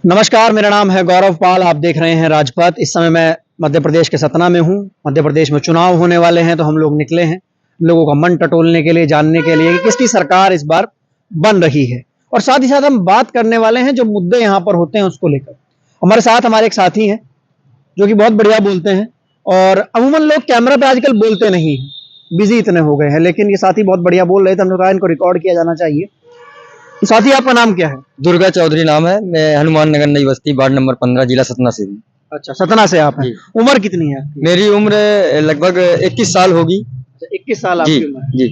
नमस्कार, मेरा नाम है गौरव पाल। आप देख रहे हैं राजपथ। इस समय मैं मध्य प्रदेश के सतना में हूँ। मध्य प्रदेश में चुनाव होने वाले हैं, तो हम लोग निकले हैं लोगों का मन टटोलने के लिए, जानने के लिए कि किसकी सरकार इस बार बन रही है। और साथ ही साथ हम बात करने वाले हैं जो मुद्दे यहाँ पर होते हैं उसको लेकर। हमारे साथ हमारे एक साथी हैं जो कि बहुत बढ़िया बोलते हैं, और अमूमन लोग कैमरा पे आजकल बोलते नहीं हैं, बिजी इतने हो गए हैं, लेकिन ये साथी बहुत बढ़िया बोल रहे थे। हमने कहा इनको रिकॉर्ड किया जाना चाहिए। तो साथी, आपका नाम क्या है? दुर्गा चौधरी नाम है। मैं हनुमान नगर नई बस्ती वार्ड नंबर 15 जिला सतना से हूँ। अच्छा, सतना से आप हैं। जी। उम्र कितनी है आपकी? मेरी उम्र लगभग 21 साल होगी। 21 साल जी आपकी उम्र है। जी।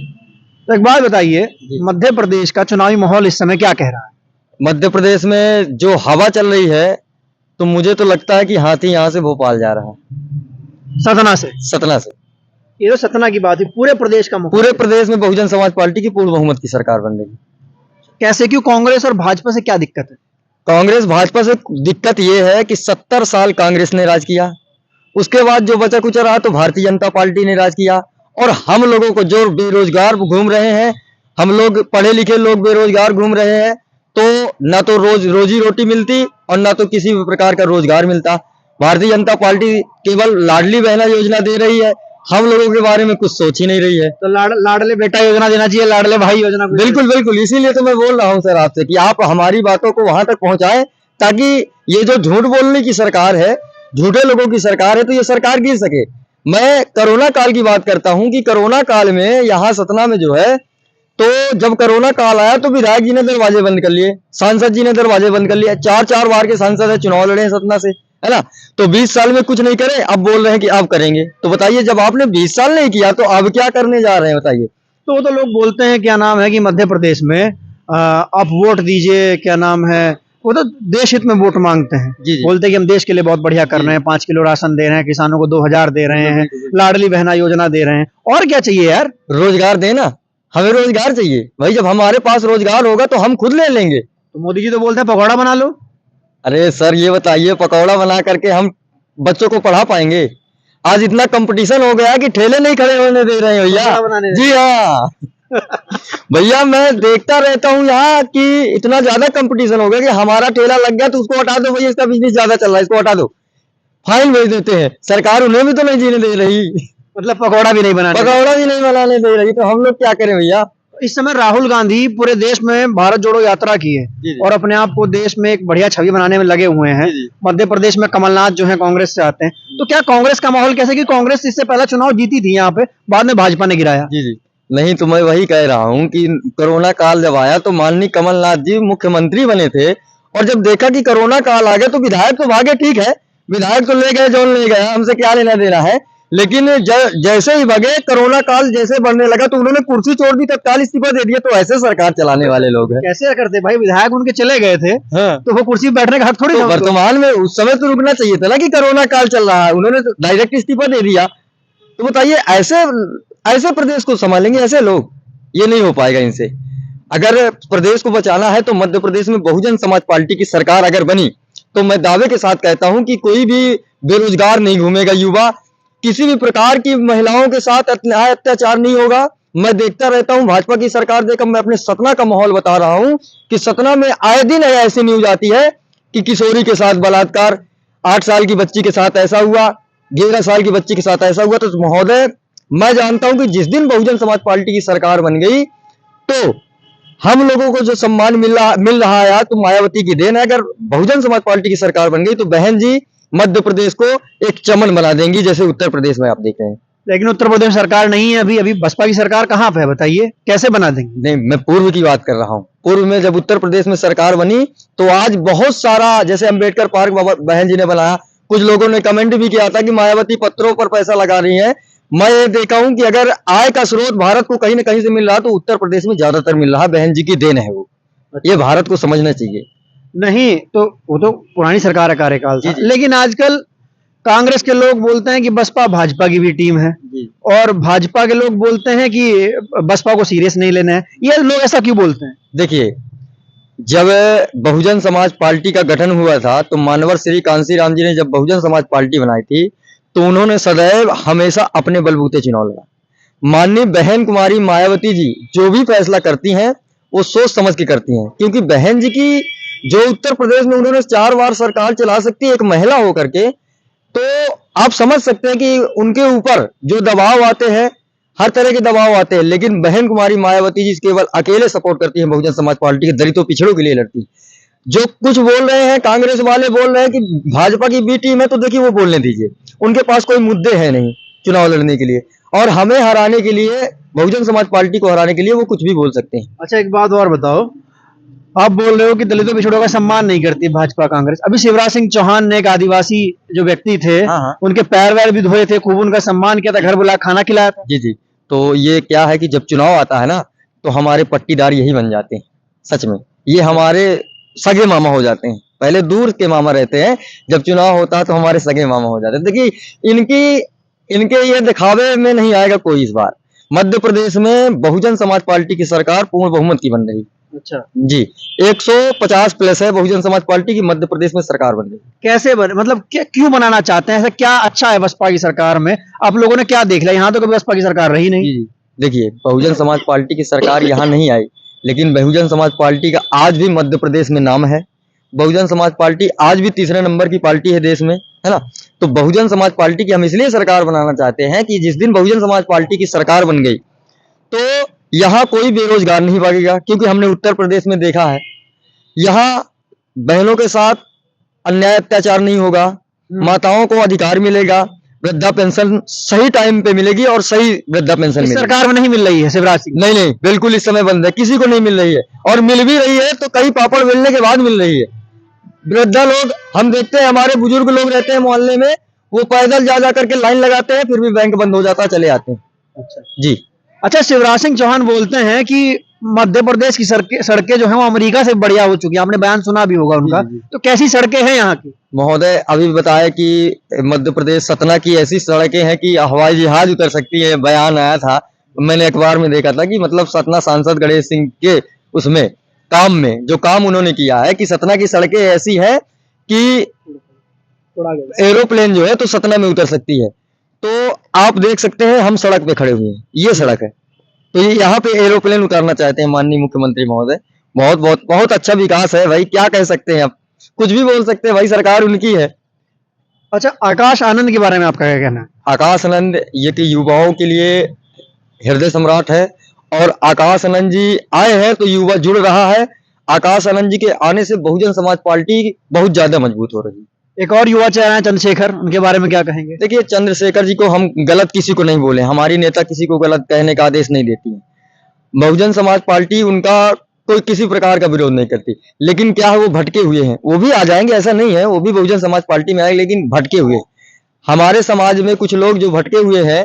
तो एक बात बताइए, जी। मध्य प्रदेश का चुनावी माहौल इस समय क्या कह रहा है? मध्य प्रदेश में जो हवा चल रही है, तो मुझे तो लगता है कि हाथी यहाँ से भोपाल जा रहा है। सतना से? सतना से। ये तो सतना की बात है, पूरे प्रदेश का माहौल पूरे प्रदेश में बहुजन समाज पार्टी की पूर्ण बहुमत की सरकार बन रही है। कैसे, क्यों? कांग्रेस और भाजपा से क्या दिक्कत है? कांग्रेस भाजपा से दिक्कत ये है कि 70 साल कांग्रेस ने राज किया, उसके बाद जो बचा कुचा रहा तो भारतीय जनता पार्टी ने राज किया। और हम लोगों को जो बेरोजगार घूम रहे हैं, हम लोग पढ़े लिखे लोग बेरोजगार घूम रहे हैं, तो ना तो रोजी रोटी मिलती और ना तो किसी भी प्रकार का रोजगार मिलता। भारतीय जनता पार्टी केवल लाडली बहना योजना दे रही है, हम लोगों के बारे में कुछ सोच ही नहीं रही है। तो लाडले बेटा योजना देना चाहिए, लाडले भाई योजना। बिल्कुल बिल्कुल, इसीलिए तो मैं बोल रहा हूँ सर आपसे कि आप हमारी बातों को वहां तक पहुंचाएं, ताकि ये जो झूठ बोलने की सरकार है, झूठे लोगों की सरकार है, तो ये सरकार गिर सके। मैं कोरोना काल की बात करता हूं कि कोरोना काल में यहाँ सतना में जो है, तो जब कोरोना काल आया तो विधायक जी ने दरवाजे बंद कर लिए, सांसद जी ने दरवाजे बंद कर लिए। 4-4 बार के सांसद है, चुनाव लड़े हैं सतना से, है ना। तो 20 साल में कुछ नहीं करे, अब बोल रहे हैं कि अब करेंगे। तो बताइए, जब आपने 20 साल नहीं किया तो अब क्या करने जा रहे हैं, बताइए। तो वो तो लोग बोलते हैं, क्या नाम है, कि मध्य प्रदेश में आप वोट दीजिए, क्या नाम है, वो तो देश हित में वोट मांगते हैं। जी जी। बोलते हैं कि हम देश के लिए बहुत बढ़िया कर रहे हैं, 5 किलो राशन दे रहे हैं, किसानों को 2000 दे रहे हैं, लाडली बहना योजना दे रहे हैं। और क्या चाहिए यार? रोजगार देना, हमें रोजगार चाहिए भाई। जब हमारे पास रोजगार होगा तो हम खुद ले लेंगे। तो मोदी जी तो बोलते हैं पकौड़ा बना लो। अरे सर, ये बताइए, पकौड़ा बना करके हम बच्चों को पढ़ा पाएंगे? आज इतना कंपटीशन हो गया कि ठेले नहीं खड़े होने दे रहे हैं भैया। जी हाँ भैया, मैं देखता रहता हूँ यहाँ कि इतना ज्यादा कंपटीशन हो गया कि हमारा ठेला लग गया तो उसको हटा दो भैया, इसका बिजनेस ज्यादा चल रहा है, इसको हटा दो, फाइन भेज देते हैं। सरकार उन्हें भी तो नहीं जीने दे रही, मतलब पकौड़ा भी नहीं बनाने दे रही, तो हम लोग क्या करें भैया। इस समय राहुल गांधी पूरे देश में भारत जोड़ो यात्रा की है और अपने आप को देश में एक बढ़िया छवि बनाने में लगे हुए हैं। मध्य प्रदेश में कमलनाथ जो है कांग्रेस से आते हैं, तो क्या कांग्रेस का माहौल कैसे, कि कांग्रेस इससे पहला चुनाव जीती थी यहाँ पे, बाद में भाजपा ने गिराया? जी जी। नहीं, तो मैं वही कह रहा हूँ कि कोरोना काल जब आया तो माननीय कमलनाथ जी मुख्यमंत्री बने थे, और जब देखा कि कोरोना काल आ गया तो विधायक तो भागे, ठीक है, विधायक तो ले गए, जो ले गए, हमसे क्या लेना देना है। लेकिन जैसे ही भगे, कोरोना काल जैसे बढ़ने लगा तो उन्होंने कुर्सी छोड़ दी, तत्काल इस्तीफा दे दिया। तो ऐसे सरकार चलाने वाले लोग हैं। कैसे करते भाई? विधायक उनके चले गए थे, हाँ। तो वो कुर्सी बैठने का हक थोड़ी तो था। वर्तमान में उस समय तो रुकना चाहिए था ना, कि कोरोना काल चल रहा है, उन्होंने तो डायरेक्ट इस्तीफा दे दिया। तो बताइए, ऐसे प्रदेश को संभालेंगे ऐसे लोग? ये नहीं हो पाएगा इनसे। अगर प्रदेश को बचाना है तो मध्य प्रदेश में बहुजन समाज पार्टी की सरकार अगर बनी, तो मैं दावे के साथ कहता हूं कि कोई भी बेरोजगार नहीं घूमेगा युवा, किसी भी प्रकार की महिलाओं के साथ अत्याचार नहीं होगा। मैं देखता रहता हूं भाजपा की सरकार देखकर, मैं अपने सतना का माहौल बता रहा हूं कि सतना में आए दिन ऐसी न्यूज आती है कि किशोरी के साथ बलात्कार, 8 साल की बच्ची के साथ ऐसा हुआ, 11 साल की बच्ची के साथ ऐसा हुआ। तो महोदय, मैं जानता हूं कि जिस दिन बहुजन समाज पार्टी की सरकार बन गई तो हम लोगों को जो सम्मान मिल रहा है, तो मायावती की देन है। अगर बहुजन समाज पार्टी की सरकार बन गई तो बहन जी मध्य प्रदेश को एक चमन बना देंगी, जैसे उत्तर प्रदेश में आप देख रहे हैं। लेकिन उत्तर प्रदेश सरकार नहीं है अभी बसपा की सरकार कहाँ पे है, बताइए कैसे बना देंगे? नहीं, मैं पूर्व की बात कर रहा हूँ। पूर्व में जब उत्तर प्रदेश में सरकार बनी तो आज बहुत सारा, जैसे अम्बेडकर पार्क बहन जी ने बनाया, कुछ लोगों ने कमेंट भी किया था कि मायावती पत्रों पर पैसा लगा रही है। मैं ये देखा हूं कि अगर आय का स्रोत भारत को कहीं न कहीं से मिल रहा तो उत्तर प्रदेश में ज्यादातर मिल रहा। बहन जी की देन है वो, ये भारत को समझना चाहिए। नहीं तो वो तो पुरानी सरकार का कार्यकाल था, लेकिन आजकल कांग्रेस के लोग बोलते हैं कि बसपा भाजपा की भी टीम है, और भाजपा के लोग बोलते हैं कि बसपा को सीरियस नहीं लेना है। ये लोग ऐसा क्यों बोलते हैं? देखिए, जब बहुजन समाज पार्टी का गठन हुआ था तो मानवर श्री कांशीराम जी ने जब बहुजन समाज पार्टी बनाई थी तो उन्होंने सदैव हमेशा अपने बलबूते चुनाव लड़ा। माननीय बहन कुमारी मायावती जी जो भी फैसला करती हैं वो सोच समझ के करती हैं, क्योंकि बहन जी की जो उत्तर प्रदेश में उन्होंने 4 बार सरकार चला सकती है एक महिला होकर के, तो आप समझ सकते हैं कि उनके ऊपर जो दबाव आते हैं, हर तरह के दबाव आते हैं। लेकिन बहन कुमारी मायावती जी केवल अकेले सपोर्ट करती है बहुजन समाज पार्टी के दलितों पिछड़ों के लिए लड़ती। जो कुछ बोल रहे हैं कांग्रेस वाले, बोल रहे हैं कि भाजपा की बी टीम है, तो देखिए वो बोलने दीजिए, उनके पास कोई मुद्दे हैं नहीं चुनाव लड़ने के लिए, और हमें हराने के लिए, बहुजन समाज पार्टी को हराने के लिए वो कुछ भी बोल सकते हैं। अच्छा, एक बात और बताओ, आप बोल रहे हो कि दलितों पिछड़ों का सम्मान नहीं करती भाजपा कांग्रेस। अभी शिवराज सिंह चौहान ने, एक आदिवासी जो व्यक्ति थे, हाँ। उनके पैर वैर भी धोए थे, खूब उनका सम्मान किया था, घर बुला खाना खिलाया था। जी। तो ये क्या है कि जब चुनाव आता है ना, तो हमारे पट्टीदार यही बन जाते हैं। सच में ये हमारे सगे मामा हो जाते हैं। पहले दूर के मामा रहते हैं, जब चुनाव होता है तो हमारे सगे मामा हो जाते हैं। देखिए इनके ये दिखावे में नहीं आएगा कोई। इस बार मध्य प्रदेश में बहुजन समाज पार्टी की सरकार पूर्ण बहुमत की बन रही। अच्छा जी, 150 प्लस है बहुजन समाज पार्टी की मध्य प्रदेश में सरकार बन रही। कैसे बने, मतलब क्यों बनाना चाहते हैं? ऐसा क्या अच्छा है बसपा की सरकार में? आप लोगों ने क्या देख लिया? यहाँ तो कभी बसपा की सरकार रही नहीं। जी। देखिए, बहुजन समाज पार्टी की सरकार यहाँ नहीं आई, लेकिन बहुजन समाज पार्टी का आज भी मध्य प्रदेश में नाम है। बहुजन समाज पार्टी आज भी तीसरे नंबर की पार्टी है देश में, है ना। तो बहुजन समाज पार्टी की हम इसलिए सरकार बनाना चाहते हैं कि जिस दिन बहुजन समाज पार्टी की सरकार बन गई तो यहाँ कोई बेरोजगार नहीं भागेगा, क्योंकि हमने उत्तर प्रदेश में देखा है, यहाँ बहनों के साथ अन्याय अत्याचार नहीं होगा, माताओं को अधिकार मिलेगा, वृद्धा पेंशन सही टाइम पे मिलेगी और सही वृद्धा पेंशन मिलेगी। सरकार में नहीं मिल रही है शिवराज सिंह? नहीं, बिल्कुल इस समय बंद है, किसी को नहीं मिल रही है, और मिल भी रही है तो कई पापड़ मिलने के बाद मिल रही है। वृद्धा लोग हम देखते हैं, हमारे बुजुर्ग लोग रहते हैं मोहल्ले में, वो पैदल जा करके लाइन लगाते हैं, फिर भी बैंक बंद हो जाता है, चले आते हैं। अच्छा जी। अच्छा, शिवराज सिंह चौहान बोलते हैं कि मध्य प्रदेश की सड़कें जो हैं वो अमेरिका से बढ़िया हो चुकी है। आपने बयान सुना भी होगा उनका। जी। तो कैसी सड़कें हैं यहाँ की? महोदय अभी बताया कि मध्य प्रदेश सतना की ऐसी सड़कें हैं कि हवाई जहाज उतर सकती है। बयान आया था, मैंने अखबार में देखा था कि मतलब सतना सांसद गणेश सिंह के उसमें काम में जो काम उन्होंने किया है कि सतना की सड़कें ऐसी है कि एरोप्लेन जो है तो सतना में उतर सकती है। तो आप देख सकते हैं, हम सड़क पे खड़े हुए हैं, ये सड़क है, तो ये यहाँ पे एरोप्लेन उतारना चाहते हैं माननीय मुख्यमंत्री महोदय। बहुत अच्छा विकास है भाई, क्या कह सकते हैं, आप कुछ भी बोल सकते हैं भाई, सरकार उनकी है। अच्छा, आकाश आनंद के बारे में आपका क्या कहना है? आकाश आनंद ये कि युवाओं के लिए हृदय सम्राट है, और आकाश आनंद जी आए हैं तो युवा जुड़ रहा है। आकाश आनंद जी के आने से बहुजन समाज पार्टी बहुत ज्यादा मजबूत हो रही है। एक और युवा चेहरा है चंद्रशेखर, उनके बारे में क्या कहेंगे? देखिए, चंद्रशेखर जी को हम गलत किसी को नहीं बोले, हमारी नेता किसी को गलत कहने का आदेश नहीं देती है। बहुजन समाज पार्टी उनका कोई किसी प्रकार का विरोध नहीं करती, लेकिन क्या है वो भटके हुए हैं, वो भी आ जाएंगे ऐसा नहीं है, वो भी बहुजन समाज पार्टी में आएंगे, लेकिन भटके हुए। हमारे समाज में कुछ लोग जो भटके हुए हैं,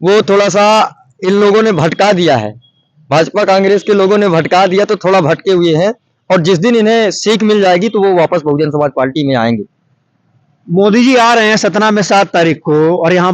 वो थोड़ा सा इन लोगों ने भटका दिया है, भाजपा कांग्रेस के लोगों ने भटका दिया, तो थोड़ा भटके हुए हैं, और जिस दिन इन्हें सीख मिल जाएगी तो वो वापस बहुजन समाज पार्टी में आएंगे। मोदी जी आ रहे हैं सतना में 7 तारीख को, और यहाँ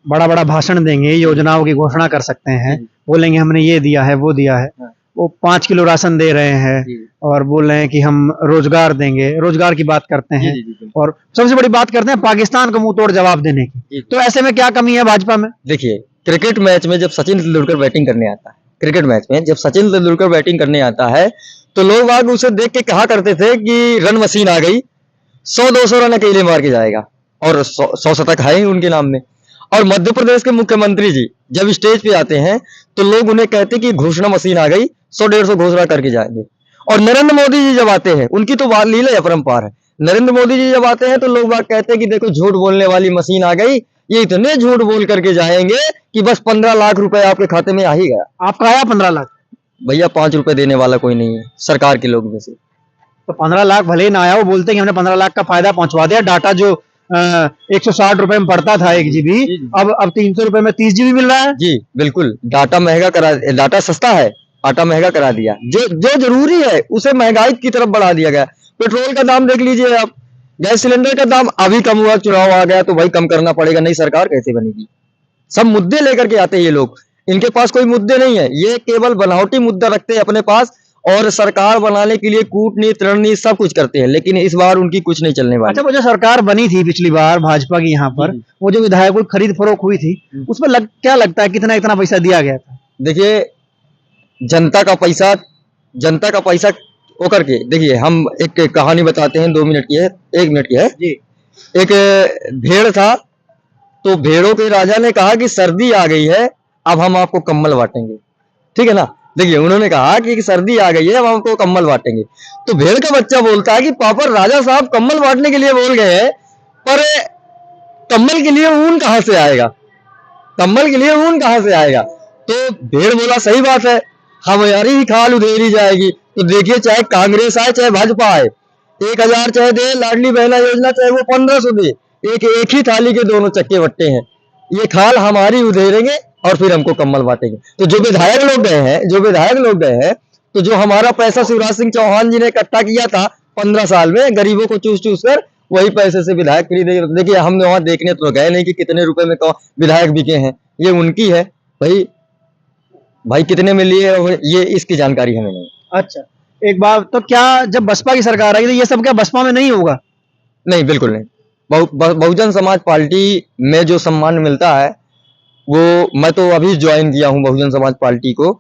बड़ा बड़ा भाषण देंगे, योजनाओं की घोषणा कर सकते हैं, बोलेंगे हमने ये दिया है वो दिया है। वो 5 किलो राशन दे रहे हैं और बोल रहे हैं कि हम रोजगार देंगे, रोजगार की बात करते हैं, और सबसे बड़ी बात करते हैं पाकिस्तान को मुंह तोड़ जवाब देने की। तो ऐसे में क्या कमी है भाजपा में? देखिए, क्रिकेट मैच में जब सचिन तेंदुलकर बैटिंग करने आता है, क्रिकेट मैच में जब सचिन तेंदुलकर बैटिंग करने आता है, तो लोग बाग उसे देख के कहा करते थे कि रन मशीन आ गई, 100-200 रन अकेले मार के जाएगा, और 100 शतक है ही उनके नाम में। और मध्य प्रदेश के मुख्यमंत्री जी जब स्टेज पे आते हैं तो लोग उन्हें कहते कि घोषणा मशीन आ गई, 100-150 घोषणा करके जाएंगे। और नरेंद्र मोदी जी जब आते हैं, उनकी तो बात लीला अपरंपार है। नरेंद्र मोदी जी जब आते हैं तो लोग बात कहते हैं कि देखो झूठ बोलने वाली मशीन आ गई, ये इतने झूठ बोल करके जाएंगे कि बस 15 लाख रुपए आपके खाते में आ ही गया। आपका आया 15 लाख? भैया 5 रुपए देने वाला कोई नहीं है सरकार के लोग में से। तो 15 लाख भले ही ना आया, वो बोलते हैं कि हमने 15 लाख का फायदा पहुंचवा दिया। डाटा जो 160 रुपए में पड़ता था 1 GB, अब 300 रुपए में 30 GB मिल रहा है। जी बिल्कुल, डाटा सस्ता है, आटा महंगा करा दिया। जो जरूरी है उसे महंगाई की तरफ बढ़ा दिया गया। पेट्रोल का दाम देख लीजिए आप, गैस सिलेंडर का दाम अभी कम हुआ, चुनाव आ गया तो भाई कम करना पड़ेगा, नई सरकार कैसे बनेगी। सब मुद्दे लेकर के आते हैं ये लोग, इनके पास कोई मुद्दे नहीं है, ये केवल बनावटी मुद्दा रखते हैं अपने पास, और सरकार बनाने के लिए कूटनीति रणनीति सब कुछ करते हैं, लेकिन इस बार उनकी कुछ नहीं चलने वाली। अच्छा, वो जो सरकार बनी थी पिछली बार भाजपा की यहाँ पर, वो जो विधायकों की खरीद फरोख्त हुई थी, उसमें क्या लगता है कितना पैसा दिया गया था? देखिए, जनता का पैसा होकर के देखिए, हम एक कहानी बताते हैं, 2 मिनट की है, 1 मिनट की है। जी एक भेड़ था, तो भेड़ों के राजा ने कहा कि सर्दी आ गई है, अब हम आपको कंबल बांटेंगे। ठीक है ना। देखिए, उन्होंने कहा कि सर्दी आ गई है, अब हम आपको कंबल बांटेंगे। तो भेड़ का बच्चा बोलता है कि पापा, राजा साहब कंबल बांटने के लिए बोल गए हैं, पर कंबल के लिए ऊन कहाँ से आएगा? कंबल के लिए ऊन कहाँ से आएगा? तो भेड़ बोला, सही बात है, हमारी ही खाल उधेरी जाएगी। तो देखिए, चाहे कांग्रेस आए चाहे भाजपा आए, 1,000 चाहे दे, लाडली बहना योजना चाहे वो 1,500 दे, एक ही थाली के दोनों चक्के बट्टे हैं। ये खाल हमारी उधेरेंगे और फिर हमको कंबल बांटेंगे। तो जो विधायक लोग गए हैं, तो जो हमारा पैसा शिवराज सिंह चौहान जी ने इकट्ठा किया था 15 साल में, गरीबों को चूस चूस कर, वही पैसे से विधायक खरीदे। देखिए, हमने वहां देखने तो गए नहीं कि कितने रुपए में विधायक बिके हैं, ये उनकी है भाई कितने में लिए, ये इसकी जानकारी हमें नहीं। अच्छा, एक बात तो, क्या जब बसपा की सरकार आई तो ये सब क्या बसपा में नहीं होगा? नहीं, बिल्कुल नहीं। बहुजन समाज पार्टी में जो सम्मान मिलता है, वो मैं तो अभी ज्वाइन किया हूँ बहुजन समाज पार्टी को।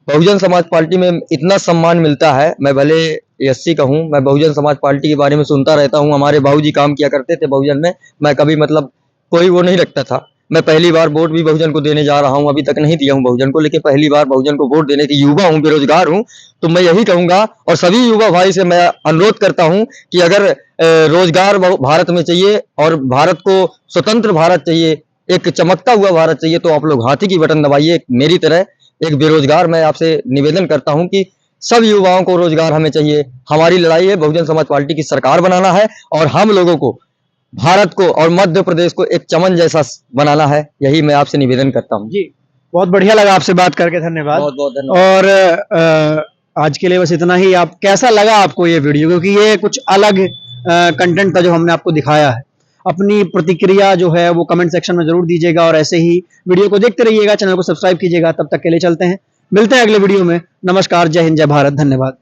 बहुजन समाज पार्टी में इतना सम्मान मिलता है, मैं भले एससी का हूँ, मैं बहुजन समाज पार्टी के बारे में सुनता रहता हूँ। हमारे बाबूजी काम किया करते थे बहुजन में, मैं कभी मतलब कोई वो नहीं रखता था। मैं पहली बार वोट भी बहुजन को देने जा रहा हूँ, अभी तक नहीं दिया हूँ बहुजन को, लेकिन पहली बार बहुजन को वोट देने की, युवा हूँ, बेरोजगार हूँ, तो मैं यही कहूंगा और सभी युवा भाई से मैं अनुरोध करता हूँ कि अगर रोजगार भारत में चाहिए और भारत को स्वतंत्र भारत चाहिए, एक चमकता हुआ भारत चाहिए, तो आप लोग हाथी की बटन दबाइए। मेरी तरह एक बेरोजगार मैं आपसे निवेदन करता हूं कि सब युवाओं को रोजगार हमें चाहिए। हमारी लड़ाई है बहुजन समाज पार्टी की सरकार बनाना है और हम लोगों को, भारत को और मध्य प्रदेश को एक चमन जैसा बनाना है। यही मैं आपसे निवेदन करता हूं। जी, बहुत बढ़िया लगा आपसे बात करके, धन्यवाद। बहुत बहुत धन्यवाद। और आज के लिए बस इतना ही। आप कैसा लगा आपको ये वीडियो, क्योंकि ये कुछ अलग कंटेंट था जो हमने आपको दिखाया है। अपनी प्रतिक्रिया जो है वो कमेंट सेक्शन में जरूर दीजिएगा और ऐसे ही वीडियो को देखते रहिएगा, चैनल को सब्सक्राइब कीजिएगा। तब तक के लिए चलते हैं, मिलते हैं अगले वीडियो में। नमस्कार, जय हिंद, जय भारत, धन्यवाद।